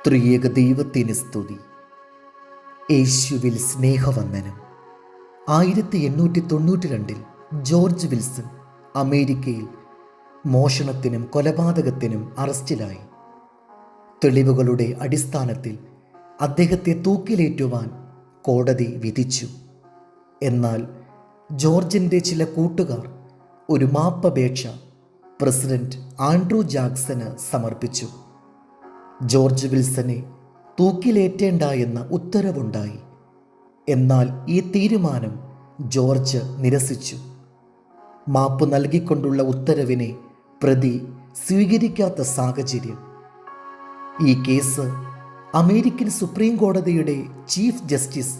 ത്രിയേക ദൈവത്തിന് സ്തുതി. യേശുവിൽ സ്നേഹവന്ദനം. 1892 ജോർജ് വിൽസൺ അമേരിക്കയിൽ മോഷണത്തിനും കൊലപാതകത്തിനും അറസ്റ്റിലായി. തെളിവുകളുടെ അടിസ്ഥാനത്തിൽ അദ്ദേഹത്തെ തൂക്കിലേറ്റുവാൻ കോടതി വിധിച്ചു. എന്നാൽ ജോർജിൻ്റെ ചില കൂട്ടുകാർ ഒരു മാപ്പപേക്ഷ പ്രസിഡന്റ് ആൻഡ്രൂ ജാക്സന് സമർപ്പിച്ചു. ജോർജ് വിൽസനെ തൂക്കിലേറ്റേണ്ട എന്ന ഉത്തരവുണ്ടായി. എന്നാൽ ഈ തീരുമാനം ജോർജ് നിരസിച്ചു. മാപ്പ് നൽകിക്കൊണ്ടുള്ള ഉത്തരവിനെ പ്രതി സ്വീകരിക്കാത്ത സാഹചര്യം. ഈ കേസ് അമേരിക്കൻ സുപ്രീം കോടതിയുടെ ചീഫ് ജസ്റ്റിസ്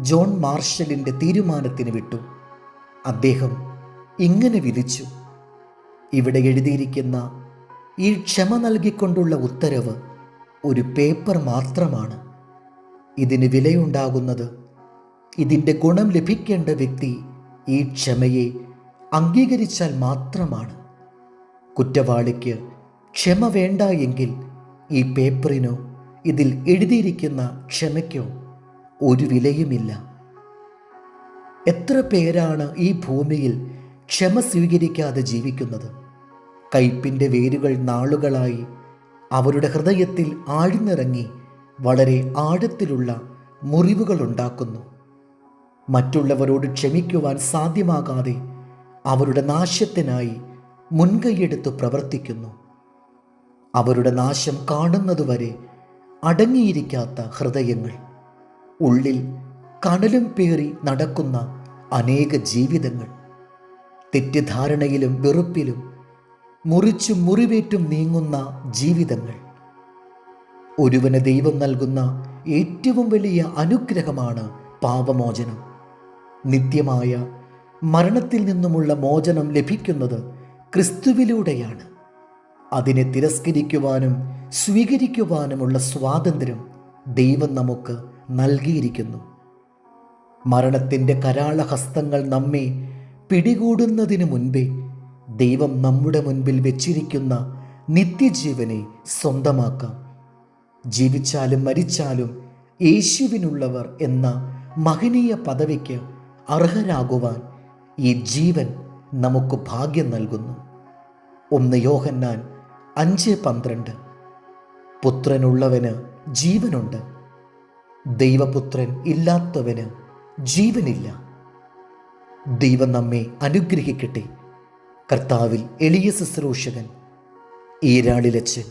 ജോൺ മാർഷലിൻ്റെ തീരുമാനത്തിന് വിട്ടു. അദ്ദേഹം ഇങ്ങനെ വിധിച്ചു: ഇവിടെ എഴുതിയിരിക്കുന്ന ഈ ക്ഷമ നൽകിക്കൊണ്ടുള്ള ഉത്തരവ് ഒരു പേപ്പർ മാത്രമാണ്. ഇതിന് വിലയുണ്ടാകുന്നത് ഇതിൻ്റെ ഗുണം ലഭിക്കേണ്ട വ്യക്തി ഈ ക്ഷമയെ അംഗീകരിച്ചാൽ മാത്രമാണ്. കുറ്റവാളിക്ക് ക്ഷമ വേണ്ട എങ്കിൽ ഈ പേപ്പറിനോ ഇതിൽ എഴുതിയിരിക്കുന്ന ക്ഷമയ്ക്കോ ഒരു വിലയുമില്ല. എത്ര പേരാണ് ഈ ഭൂമിയിൽ ക്ഷമ സ്വീകരിക്കാതെ ജീവിക്കുന്നത്? കയ്പിൻ്റെ വേരുകൾ നാളുകളായി അവരുടെ ഹൃദയത്തിൽ ആഴ്ന്നിറങ്ങി വളരെ ആഴത്തിലുള്ള മുറിവുകൾ ഉണ്ടാക്കുന്നു. മറ്റുള്ളവരോട് ക്ഷമിക്കുവാൻ സാധ്യമാകാതെ അവരുടെ നാശത്തിനായി മുൻകൈയെടുത്ത് പ്രവർത്തിക്കുന്നു. അവരുടെ നാശം കാണുന്നതുവരെ അടങ്ങിയിരിക്കാത്ത ഹൃദയങ്ങൾ, ഉള്ളിൽ കനലും പേറി നടക്കുന്ന അനേക ജീവിതങ്ങൾ, തെറ്റിദ്ധാരണയിലും വെറുപ്പിലും മുറിച്ചും മുറിവേറ്റും നീങ്ങുന്ന ജീവിതങ്ങൾ. ഒരുവന് ദൈവം നൽകുന്ന ഏറ്റവും വലിയ അനുഗ്രഹമാണ് പാപമോചനം. നിത്യമായ മരണത്തിൽ നിന്നുമുള്ള മോചനം ലഭിക്കുന്നത് ക്രിസ്തുവിലൂടെയാണ്. അതിനെ തിരസ്കരിക്കുവാനും സ്വീകരിക്കുവാനുമുള്ള സ്വാതന്ത്ര്യം ദൈവം നമുക്ക് നൽകിയിരിക്കുന്നു. മരണത്തിൻ്റെ കരാളഹസ്തങ്ങൾ നമ്മെ പിടികൂടുന്നതിന് മുൻപേ ദൈവം നമ്മുടെ മുൻപിൽ വെച്ചിരിക്കുന്ന നിത്യജീവനെ സ്വന്തമാക്കാം. ജീവിച്ചാലും മരിച്ചാലും യേശുവിനുള്ളവർ എന്ന മഹനീയ പദവിക്ക് അർഹരാകുവാൻ ഈ ജീവൻ നമുക്ക് ഭാഗ്യം നൽകുന്നു. 1 യോഹന്നാൻ 5:12. പുത്രനുള്ളവന് ജീവനുണ്ട്, ദൈവപുത്രൻ ഇല്ലാത്തവന് ജീവനില്ല. ദൈവം നമ്മെ അനുഗ്രഹിക്കട്ടെ. കർത്താവിൽ എളിയ ശുശ്രൂഷകൻ ഈരാളിലച്ചൻ.